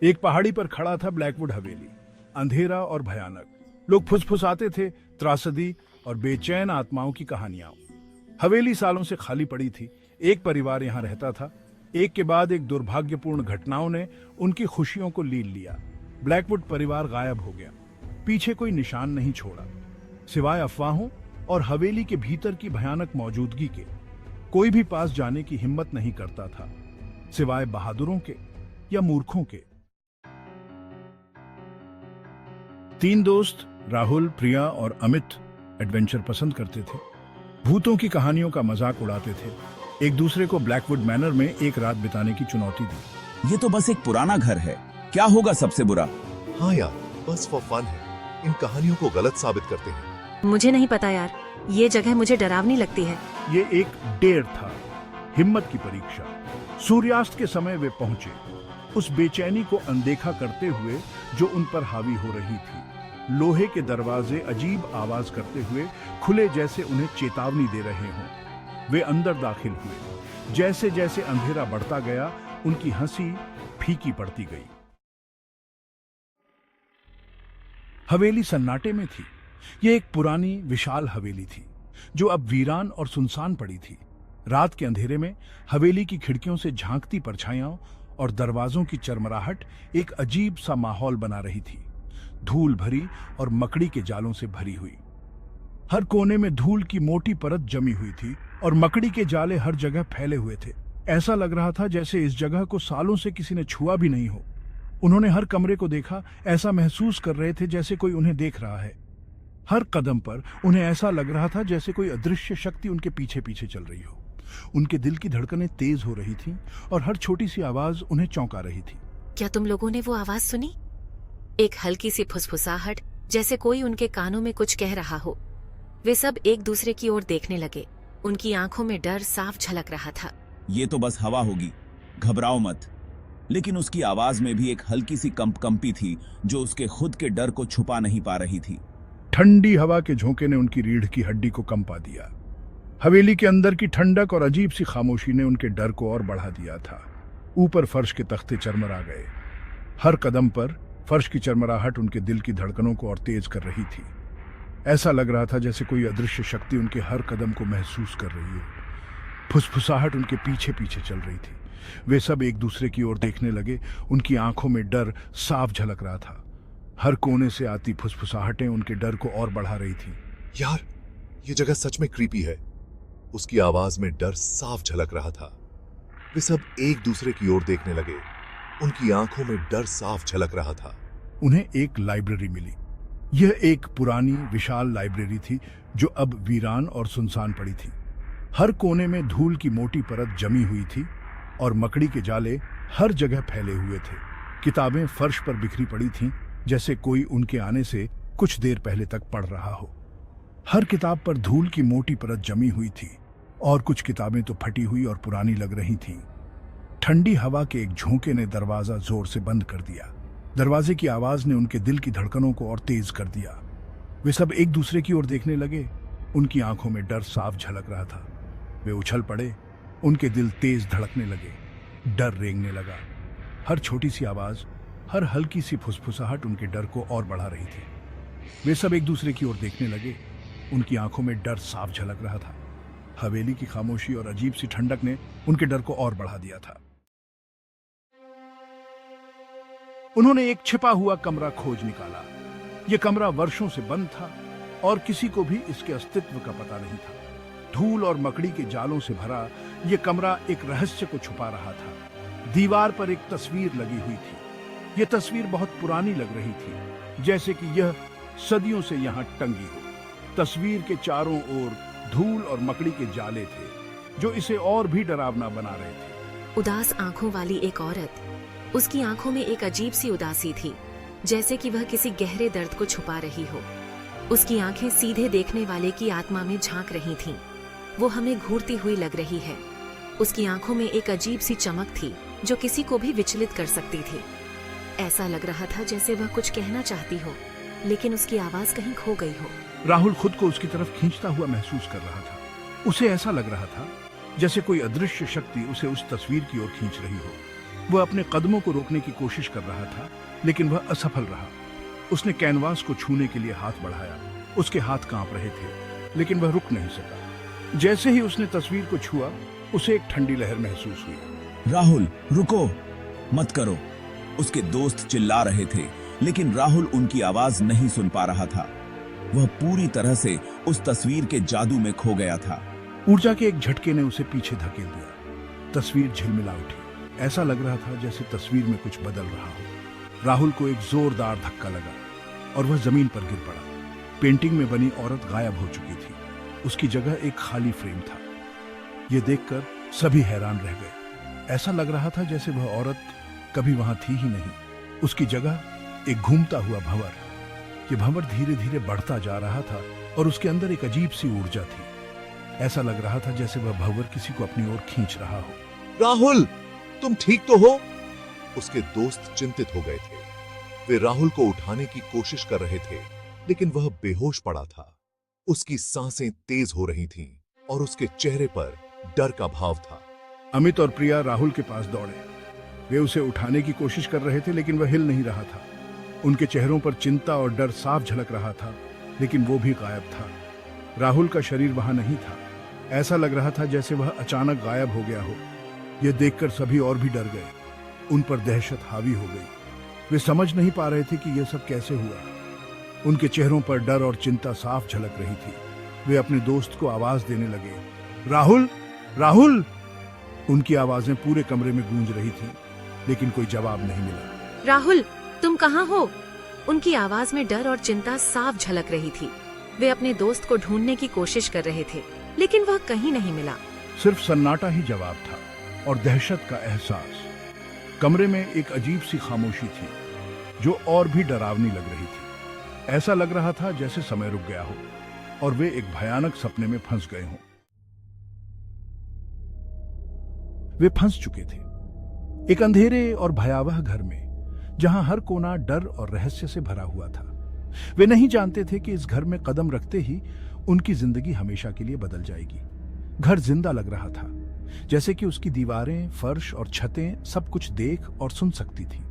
एक पहाड़ी पर खड़ा था ब्लैकवुड हवेली, अंधेरा और भयानक। लोग फुसफुसाते थे त्रासदी और बेचैन आत्माओं की कहानियां। हवेली सालों से खाली पड़ी थी। एक परिवार यहां रहता था। एक के बाद एक दुर्भाग्यपूर्ण घटनाओं ने उनकी खुशियों को लील लिया। ब्लैकवुड परिवार गायब हो गया। पीछे कोई निशान नहीं छोड़ा, सिवाय अफवाहों और हवेली के भीतर की भयानक मौजूदगी के। कोई भी पास जाने की हिम्मत नहीं करता था, सिवाय बहादुरों के या मूर्खों के। तीन दोस्त राहुल, प्रिया और अमित एडवेंचर पसंद करते थे। भूतों की कहानियों का मजाक उड़ाते थे। एक दूसरे को ब्लैकवुड मैनर में एक रात बिताने की चुनौती दी। ये तो बस एक पुराना घर है, क्या होगा सबसे बुरा? हाँ यार, बस फॉर फन है। इन कहानियों को गलत साबित करते हैं। मुझे नहीं पता यार, ये जगह मुझे डरावनी लगती है। ये एक डेर था, हिम्मत की परीक्षा। सूर्यास्त के समय वे पहुंचे, उस बेचैनी को अनदेखा करते हुए जो उन पर हावी हो रही थी। लोहे के दरवाजे अजीब आवाज करते हुए खुले, जैसे उन्हें चेतावनी दे रहे हों। वे अंदर दाखिल हुए। जैसे जैसे अंधेरा बढ़ता गया, उनकी हंसी फीकी पड़ती गई। हवेली सन्नाटे में थी। यह एक पुरानी विशाल हवेली थी जो अब वीरान और सुनसान पड़ी थी। रात के अंधेरे में हवेली की खिड़कियों से झांकती परछाइयां और दरवाजों की चरमराहट एक अजीब सा माहौल बना रही थी, धूल भरी और मकड़ी के जालों से भरी हुई। हर कोने में धूल की मोटी परत जमी हुई थी और मकड़ी के जाले हर जगह फैले हुए थे। ऐसा लग रहा था जैसे इस जगह को सालों से किसी ने छुआ भी नहीं हो। उन्होंने हर कमरे को देखा, ऐसा महसूस कर रहे थे जैसे कोई उन्हें देख रहा है। हर कदम पर उन्हें ऐसा लग रहा था जैसे कोई अदृश्य शक्ति उनके पीछे पीछे चल रही हो। उनके दिल की धड़कनें तेज हो रही थीं और हर छोटी सी आवाज उन्हें चौंका रही थी। क्या तुम लोगों ने वो आवाज सुनी? एक हल्की सी फुसफुसाहट, जैसे कोई उनके कानों में कुछ कह रहा हो। वे सब एक दूसरे की ओर देखने लगे। उनकी आंखों में डर साफ झलक रहा था। ये तो बस हवा होगी, घबराओ मत। लेकिन उसकी आवाज में भी एक हल्की सी कंपी थी जो उसके खुद के डर को छुपा नहीं पा रही थी। ठंडी हवा के झोंके ने उनकी रीढ़ की हड्डी को कंपा दिया। हवेली के अंदर की ठंडक और अजीब सी खामोशी ने उनके डर को और बढ़ा दिया था। ऊपर फर्श के तख्ते चरमरा गए। हर कदम पर फर्श की चरमराहट उनके दिल की धड़कनों को और तेज कर रही थी। ऐसा लग रहा था जैसे कोई अदृश्य शक्ति उनके हर कदम को महसूस कर रही हो। फुसफुसाहट उनके पीछे पीछे चल रही थी। वे सब एक दूसरे की ओर देखने लगे। उनकी आंखों में डर साफ झलक रहा था। हर कोने से आती फुसफुसाहटें उनके डर को और बढ़ा रही थी। यार, ये जगह सच में क्रीपी है। उसकी आवाज में डर साफ झलक रहा था। वे सब एक दूसरे की ओर देखने लगे। उनकी आंखों में डर साफ झलक रहा था। उन्हें एक लाइब्रेरी मिली। यह एक पुरानी विशाल लाइब्रेरी थी जो अब वीरान और सुनसान पड़ी थी। हर कोने में धूल की मोटी परत जमी हुई थी और मकड़ी के जाले हर जगह फैले हुए थे। किताबें फर्श पर बिखरी पड़ी थीं, जैसे कोई उनके आने से कुछ देर पहले तक पढ़ रहा हो। हर किताब पर धूल की मोटी परत जमी हुई थी और कुछ किताबें तो फटी हुई और पुरानी लग रही थीं। ठंडी हवा के एक झोंके ने दरवाजा जोर से बंद कर दिया। दरवाजे की आवाज ने उनके दिल की धड़कनों को और तेज कर दिया। वे सब एक दूसरे की ओर देखने लगे। उनकी आंखों में डर साफ झलक रहा था। वे उछल पड़े। उनके दिल तेज धड़कने लगे। डर रेंगने लगा। हर छोटी सी आवाज, हर हल्की सी फुसफुसाहट उनके डर को और बढ़ा रही थी। वे सब एक दूसरे की ओर देखने लगे। उनकी आंखों में डर साफ झलक रहा था। हवेली की खामोशी और अजीब सी ठंडक ने उनके डर को और बढ़ा दिया था। उन्होंने एक छिपा हुआ कमरा खोज निकाला। यह कमरा वर्षों से बंद था और किसी को भी इसके अस्तित्व का पता नहीं था। धूल और मकड़ी के जालों से भरा यह कमरा एक रहस्य को छुपा रहा था। दीवार पर एक तस्वीर लगी हुई थी। यह तस्वीर बहुत पुरानी लग रही थी, जैसे कि यह सदियों से यहां टंगी हो। तस्वीर के चारों ओर धूल और मकड़ी के जाले थे जो इसे और भी डरावना बना रहे थे। उदास आंखों वाली एक औरत। उसकी आंखों में एक अजीब सी उदासी थी, जैसे कि वह किसी गहरे दर्द को छुपा रही हो। उसकी आंखें सीधे देखने वाले की आत्मा में झांक रही थीं। वो हमें घूरती हुई लग रही है। उसकी आंखों में एक अजीब सी चमक थी जो किसी को भी विचलित कर सकती थी। ऐसा लग रहा था जैसे वह कुछ कहना चाहती हो, लेकिन उसकी आवाज कहीं खो गई हो। राहुल खुद को उसकी तरफ खींचता हुआ महसूस कर रहा था। उसे ऐसा लग रहा था जैसे कोई अदृश्य शक्ति उसे उस तस्वीर की ओर खींच रही हो। वह अपने कदमों को रोकने की कोशिश कर रहा था, लेकिन वह असफल रहा। उसने कैनवास को छूने के लिए हाथ बढ़ाया। उसके हाथ कांप रहे थे, लेकिन वह रुक नहीं सका। जैसे ही उसने तस्वीर को छुआ, उसे एक ठंडी लहर महसूस हुई। राहुल, रुको, मत करो। उसके दोस्त चिल्ला रहे थे, लेकिन राहुल उनकी आवाज नहीं सुन पा रहा था। वह पूरी तरह से उस तस्वीर के जादू में खो गया था। ऊर्जा के एक झटके ने उसे पीछे धकेल दिया। तस्वीर झिलमिला उठी। ऐसा लग रहा था जैसे तस्वीर में कुछ बदल रहा हो। राहुल को एक जोरदार धक्का लगा और वह जमीन पर गिर पड़ा। पेंटिंग में बनी औरत गायब हो चुकी थी। उसकी जगह एक खाली फ्रेम था। यह देखकर सभी हैरान रह गए। ऐसा लग रहा था जैसे वह औरत कभी वहां थी ही नहीं। उसकी जगह एक घूमता हुआ भंवर। यह भंवर धीरे धीरे बढ़ता जा रहा था और उसके अंदर एक अजीब सी ऊर्जा थी। ऐसा लग रहा था जैसे वह भंवर किसी को अपनी ओर खींच रहा हो। राहुल, तुम ठीक तो हो? उसके दोस्त चिंतित हो गए थे। वे राहुल को उठाने की कोशिश कर रहे थे, लेकिन वह बेहोश पड़ा था। उसकी सांसें तेज हो रही थीं और उसके चेहरे पर डर का भाव था। अमित और प्रिया राहुल के पास दौड़े। वे उसे उठाने की कोशिश कर रहे थे, लेकिन वह हिल नहीं रहा था। उनके चेहरों पर चिंता और डर साफ झलक रहा था, लेकिन वो भी गायब था। राहुल का शरीर वहां नहीं था। ऐसा लग रहा था जैसे वह अचानक गायब हो गया हो। यह देखकर सभी और भी डर गए। उन पर दहशत हावी हो गई। वे समझ नहीं पा रहे थे कि यह सब कैसे हुआ। उनके चेहरों पर डर और चिंता साफ झलक रही थी। वे अपने दोस्त को आवाज देने लगे, राहुल, राहुल। उनकी आवाजें पूरे कमरे में गूंज रही थी, लेकिन कोई जवाब नहीं मिला। राहुल, तुम कहाँ हो? उनकी आवाज में डर और चिंता साफ झलक रही थी। वे अपने दोस्त को ढूंढने की कोशिश कर रहे थे, लेकिन वह कहीं नहीं मिला। सिर्फ सन्नाटा ही जवाब था और दहशत का एहसास। कमरे में एक अजीब सी खामोशी थी, जो और भी डरावनी लग रही थी। ऐसा लग रहा था जैसे समय रुक गया हो और वे एक भयानक सपने में फंस गए हों। वे फंस चुके थे एक अंधेरे और भयावह घर में, जहां हर कोना डर और रहस्य से भरा हुआ था। वे नहीं जानते थे कि इस घर में कदम रखते ही उनकी जिंदगी हमेशा के लिए बदल जाएगी। घर जिंदा लग रहा था, जैसे कि उसकी दीवारें, फर्श और छतें सब कुछ देख और सुन सकती थी।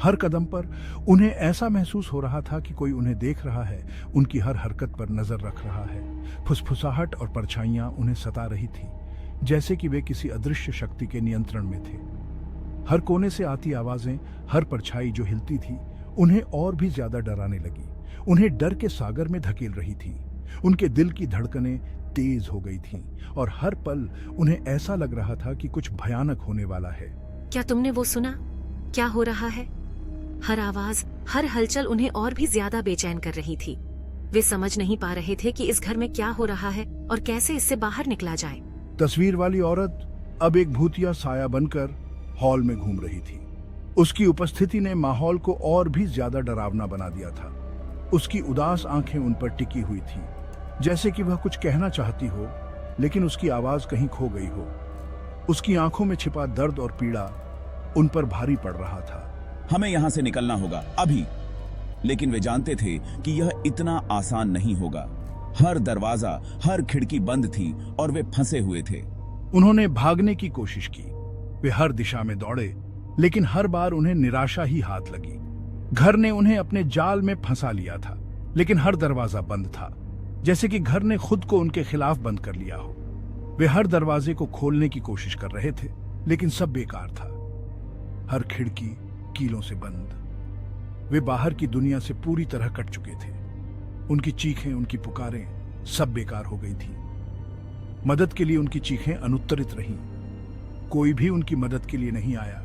हर कदम पर उन्हें ऐसा महसूस हो रहा था कि कोई उन्हें देख रहा है, उनकी हर हरकत पर नजर रख रहा है। फुसफुसाहट और परछाइयां उन्हें सता रही थी, जैसे कि वे किसी अदृश्य शक्ति के नियंत्रण में थे। हर कोने से आती आवाजें, हर परछाई जो हिलती थी, उन्हें और भी ज्यादा डराने लगी। उन्हें डर के सागर में धकेल रही थी। उनके दिल की धड़कनें तेज हो गई थीं और हर पल उन्हें ऐसा लग रहा था कि कुछ भयानक होने वाला है। क्या तुमने वो सुना? क्या हो रहा है? हर आवाज, हर हलचल उन्हें और भी ज्यादा बेचैन कर रही थी। वे समझ नहीं पा रहे थे कि इस घर में क्या हो रहा है और कैसे इससे बाहर निकला जाए। तस्वीर वाली औरत अब एक भूतिया साया बनकर हॉल में घूम रही थी। उसकी उपस्थिति ने माहौल को और भी ज्यादा डरावना बना दिया था। उसकी उदास आंखें उन पर टिकी हुई थी, जैसे कि वह कुछ कहना चाहती हो, लेकिन उसकी आवाज कहीं खो गई हो। उसकी आंखों में छिपा दर्द और पीड़ा उन पर भारी पड़ रहा था। हमें यहां से निकलना होगा अभी। लेकिन वे जानते थे कि यह इतना आसान नहीं होगा। हर दरवाजा, हर खिड़की बंद थी और वे फंसे हुए थे। उन्होंने भागने की कोशिश की। वे हर दिशा में दौड़े, लेकिन हर बार उन्हें निराशा ही हाथ लगी। घर ने उन्हें अपने जाल में फंसा लिया था, लेकिन हर दरवाजा बंद था, जैसे कि घर ने खुद को उनके खिलाफ बंद कर लिया हो। वे हर दरवाजे को खोलने की कोशिश कर रहे थे, लेकिन सब बेकार था। हर खिड़की कीलों से बंद। वे बाहर की दुनिया से पूरी तरह कट चुके थे। उनकी चीखें, उनकी पुकारें सब बेकार हो गई थीं। मदद के लिए उनकी चीखें अनुत्तरित रहीं। कोई भी उनकी मदद के लिए नहीं आया।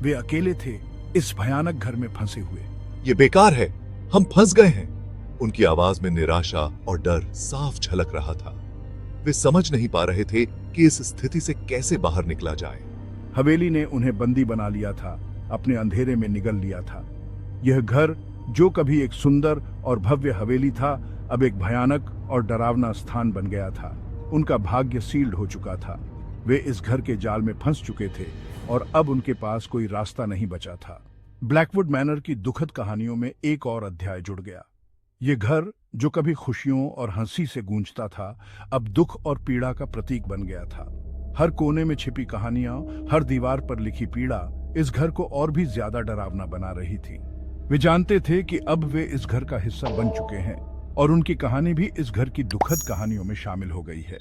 वे अकेले थे इस भयानक घर में फंसे हुए। ये बेकार है, हम फंस गए हैं। उनकी आवाज में निराशा और डर साफ झलक रहा था। वे समझ नहीं पा रहे थे कि इस स्थिति से कैसे बाहर निकला जाए। हवेली ने उन्हें बंदी बना लिया था, अपने अंधेरे में निगल लिया था। यह घर, जो कभी एक सुंदर और भव्य हवेली था, अब एक भयानक और डरावना स्थान बन गया था। उनका भाग्य सील्ड हो चुका था। वे इस घर के जाल में फंस चुके थे और अब उनके पास कोई रास्ता नहीं बचा था। ब्लैकवुड मैनर की दुखद कहानियों में एक और अध्याय जुड़ गया। ये घर, जो कभी खुशियों और हंसी से गूंजता था, अब दुख और पीड़ा का प्रतीक बन गया था। हर कोने में छिपी कहानियां, हर दीवार पर लिखी पीड़ा इस घर को और भी ज्यादा डरावना बना रही थी। वे जानते थे कि अब वे इस घर का हिस्सा बन चुके हैं और उनकी कहानी भी इस घर की दुखद कहानियों में शामिल हो गई है।